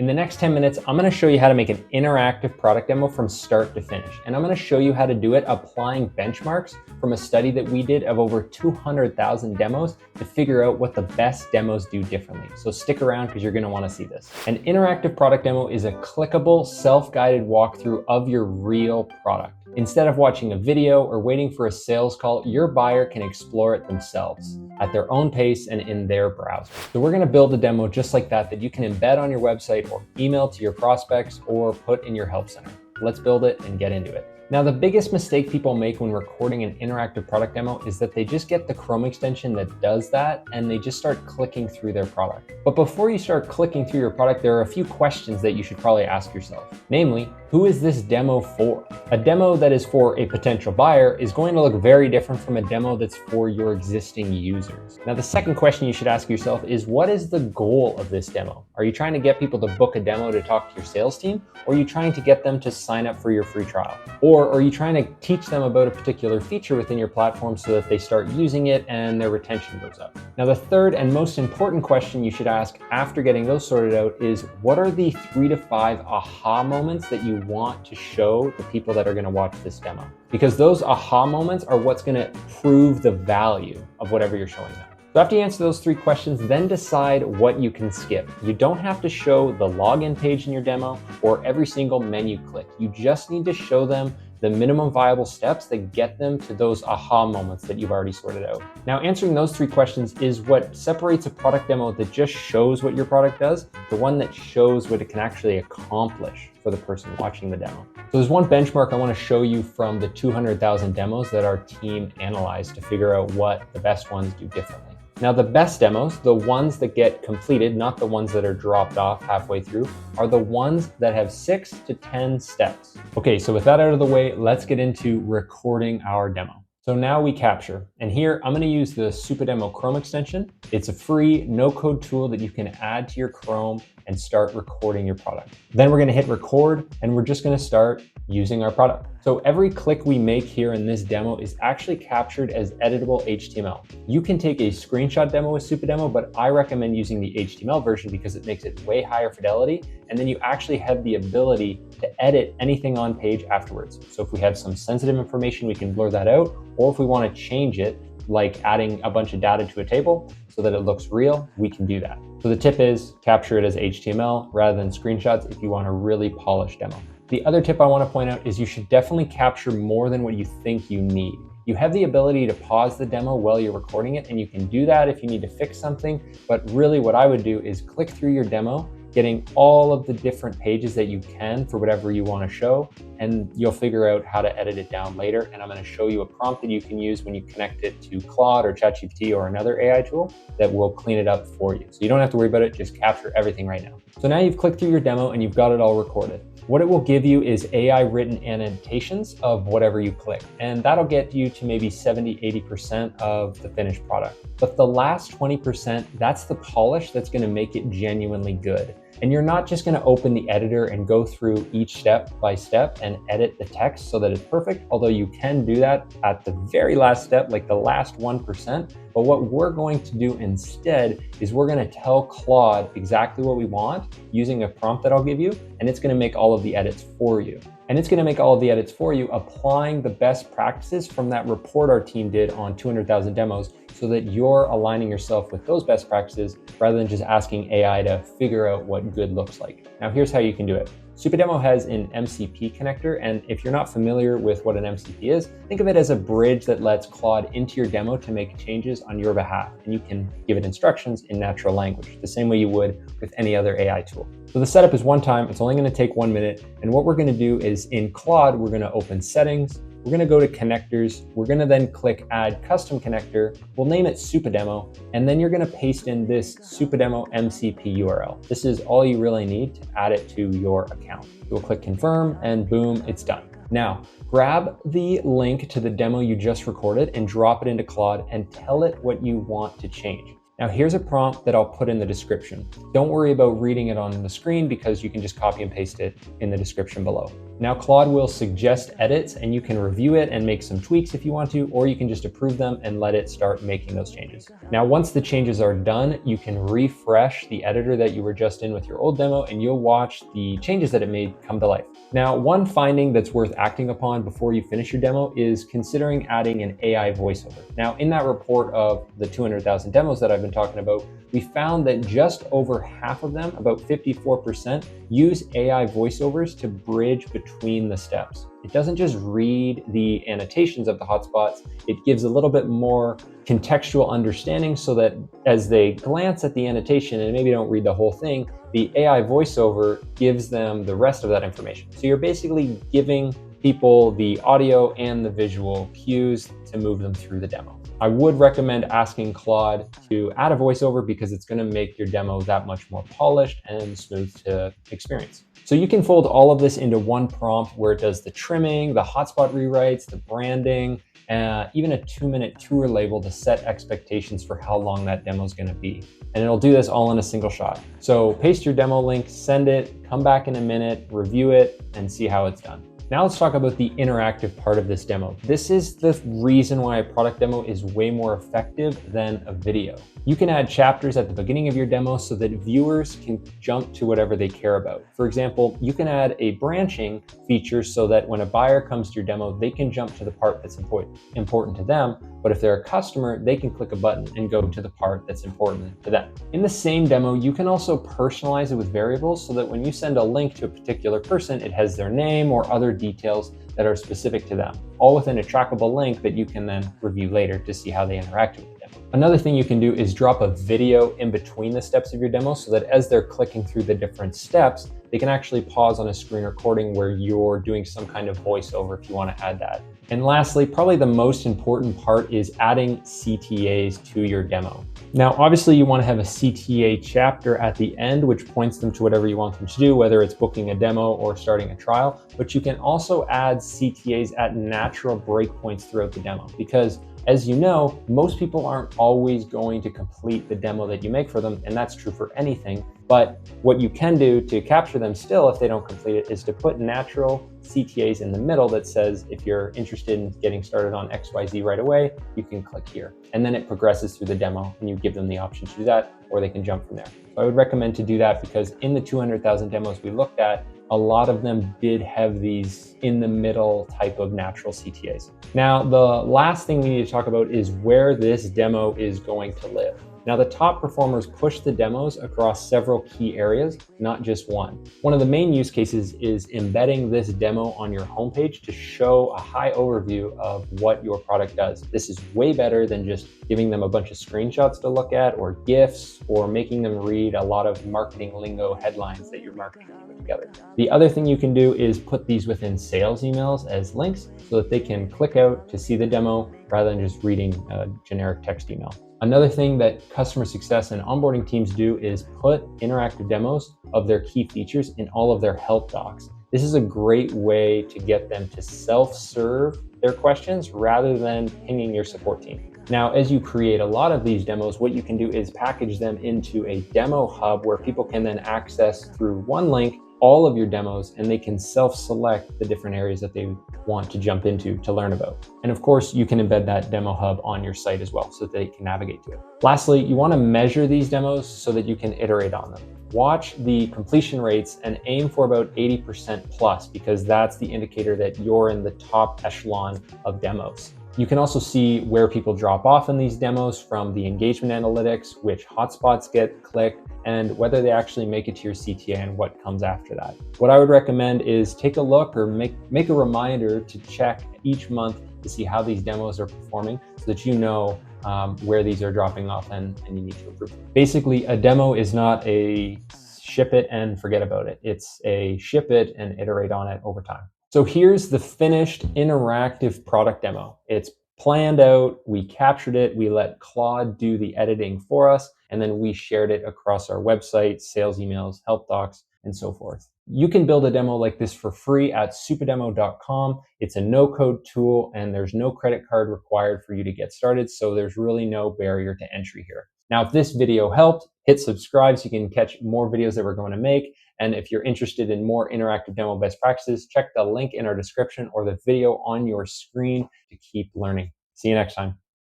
In the next 10 minutes, I'm going to show you how to make an interactive product demo from start to finish. And I'm going to show you how to do it applying benchmarks from a study that we did of over 200,000 demos to figure out what the best demos do differently. So stick around because you're going to want to see this. An interactive product demo is a clickable, self-guided walkthrough of your real product. Instead of watching a video or waiting for a sales call, your buyer can explore it themselves at their own pace and in their browser. So we're going to build a demo just like that you can embed on your website or email to your prospects or put in your help center. Let's build it and get into it. Now, the biggest mistake people make when recording an interactive product demo is that they just get the Chrome extension that does that and they just start clicking through their product. But before you start clicking through your product, there are a few questions that you should probably ask yourself. Namely, who is this demo for? A demo that is for a potential buyer is going to look very different from a demo that's for your existing users. Now, the second question you should ask yourself is, what is the goal of this demo? Are you trying to get people to book a demo to talk to your sales team? Or are you trying to get them to sign up for your free trial? Or are you trying to teach them about a particular feature within your platform so that they start using it and their retention goes up? Now, the third and most important question you should ask after getting those sorted out is, what are the 3 to 5 aha moments that you want to show the people that are going to watch this demo? Because those aha moments are what's going to prove the value of whatever you're showing them. So after you answer those 3 questions, then decide what you can skip. You don't have to show the login page in your demo or every single menu click. You just need to show them the minimum viable steps that get them to those aha moments that you've already sorted out. Now, answering those 3 questions is what separates a product demo that just shows what your product does, the one that shows what it can actually accomplish for the person watching the demo. So there's one benchmark I want to show you from the 200,000 demos that our team analyzed to figure out what the best ones do differently. Now, the best demos, the ones that get completed, not the ones that are dropped off halfway through, are the ones that have 6 to 10 steps. Okay, so with that out of the way, let's get into recording our demo. So now we capture, and here I'm going to use the Supademo Chrome extension. It's a free no-code tool that you can add to your Chrome and start recording your product. Then we're going to hit record, and we're just going to start using our product. So every click we make here in this demo is actually captured as editable HTML. You can take a screenshot demo with Supademo, but I recommend using the HTML version because it makes it way higher fidelity, and then you actually have the ability to edit anything on page afterwards. So if we have some sensitive information, we can blur that out, or if we want to change it, like adding a bunch of data to a table so that it looks real, we can do that. So the tip is capture it as HTML rather than screenshots if you want a really polished demo. The other tip I want to point out is you should definitely capture more than what you think you need. You have the ability to pause the demo while you're recording it, and you can do that if you need to fix something. But really what I would do is click through your demo, getting all of the different pages that you can for whatever you want to show, and you'll figure out how to edit it down later. And I'm going to show you a prompt that you can use when you connect it to Claude or ChatGPT or another AI tool that will clean it up for you. So you don't have to worry about it, just capture everything right now. So now you've clicked through your demo and you've got it all recorded. What it will give you is AI written annotations of whatever you click, and that'll get you to maybe 70–80% of the finished product. But the last 20%, that's the polish that's going to make it genuinely good. And you're not just going to open the editor and go through each step by step and edit the text so that it's perfect, although you can do that at the very last step, like the last 1%. But what we're going to do instead is we're going to tell Claude exactly what we want using a prompt that I'll give you, and it's going to make all of the edits for you. And it's going to make all of the edits for you, applying the best practices from that report our team did on 200,000 demos so that you're aligning yourself with those best practices rather than just asking AI to figure out what good looks like. Now, here's how you can do it. Supademo has an MCP connector, and if you're not familiar with what an MCP is, think of it as a bridge that lets Claude into your demo to make changes on your behalf, and you can give it instructions in natural language, the same way you would with any other AI tool. So the setup is one time, it's only going to take 1 minute, and what we're going to do is in Claude, we're going to open settings, we're going to go to connectors, we're going to then click add custom connector, we'll name it Supademo, and then you're going to paste in this Supademo MCP URL. This is all you really need to add it to your account. You'll click confirm and boom, it's done. Now, grab the link to the demo you just recorded and drop it into Claude and tell it what you want to change. Now here's a prompt that I'll put in the description. Don't worry about reading it on the screen because you can just copy and paste it in the description below. Now Claude will suggest edits and you can review it and make some tweaks if you want to, or you can just approve them and let it start making those changes. Now, once the changes are done, you can refresh the editor that you were just in with your old demo and you'll watch the changes that it made come to life. Now, one finding that's worth acting upon before you finish your demo is considering adding an AI voiceover. Now, in that report of the 200,000 demos that I've been talking about, we found that just over half of them, about 54%, use AI voiceovers to bridge between the steps. It doesn't just read the annotations of the hotspots, it gives a little bit more contextual understanding so that as they glance at the annotation and maybe don't read the whole thing, the AI voiceover gives them the rest of that information. So you're basically giving people the audio and the visual cues to move them through the demo. I would recommend asking Claude to add a voiceover because it's going to make your demo that much more polished and smooth to experience. So you can fold all of this into one prompt where it does the trimming, the hotspot rewrites, the branding, even a 2-minute tour label to set expectations for how long that demo is going to be. And it'll do this all in a single shot. So paste your demo link, send it, come back in a minute, review it, and see how it's done. Now let's talk about the interactive part of this demo. This is the reason why a product demo is way more effective than a video. You can add chapters at the beginning of your demo so that viewers can jump to whatever they care about. For example, you can add a branching feature so that when a buyer comes to your demo, they can jump to the part that's important to them. But if they're a customer, they can click a button and go to the part that's important to them. In the same demo, you can also personalize it with variables so that when you send a link to a particular person, it has their name or other details that are specific to them, all within a trackable link that you can then review later to see how they interact with the demo. Another thing you can do is drop a video in between the steps of your demo so that as they're clicking through the different steps, they can actually pause on a screen recording where you're doing some kind of voiceover if you want to add that. And lastly, probably the most important part is adding CTAs to your demo. Now, obviously you want to have a CTA chapter at the end, which points them to whatever you want them to do, whether it's booking a demo or starting a trial, but you can also add CTAs at natural breakpoints throughout the demo because as you know, most people aren't always going to complete the demo that you make for them, and that's true for anything. But what you can do to capture them still if they don't complete it is to put natural CTAs in the middle that says, if you're interested in getting started on XYZ right away, you can click here. And then it progresses through the demo and you give them the option to do that, or they can jump from there. So I would recommend to do that because in the 200,000 demos we looked at, a lot of them did have these in the middle type of natural CTAs. Now, the last thing we need to talk about is where this demo is going to live. Now, the top performers push the demos across several key areas, not just one. One of the main use cases is embedding this demo on your homepage to show a high overview of what your product does. This is way better than just giving them a bunch of screenshots to look at or GIFs or making them read a lot of marketing lingo headlines that your marketing team put together. The other thing you can do is put these within sales emails as links so that they can click out to see the demo rather than just reading a generic text email. Another thing that customer success and onboarding teams do is put interactive demos of their key features in all of their help docs. This is a great way to get them to self-serve their questions rather than pinging your support team. Now, as you create a lot of these demos, what you can do is package them into a demo hub where people can then access through one link all of your demos and they can self-select the different areas that they want to jump into to learn about. And of course, you can embed that demo hub on your site as well so that they can navigate to it. Lastly, you want to measure these demos so that you can iterate on them. Watch the completion rates and aim for about 80% plus because that's the indicator that you're in the top echelon of demos. You can also see where people drop off in these demos from the engagement analytics, which hotspots get clicked, and whether they actually make it to your CTA and what comes after that. What I would recommend is take a look or make a reminder to check each month to see how these demos are performing so that you know where these are dropping off and you need to improve. Basically, a demo is not a ship it and forget about it. It's a ship it and iterate on it over time. So here's the finished interactive product demo. It's planned out, we captured it, we let Claude do the editing for us, and then we shared it across our website, sales emails, help docs, and so forth. You can build a demo like this for free at supademo.com. It's a no-code tool and there's no credit card required for you to get started, so there's really no barrier to entry here. Now, if this video helped, Hit subscribe so you can catch more videos that we're going to make. And if you're interested in more interactive demo best practices, check the link in our description or the video on your screen to keep learning. See you next time.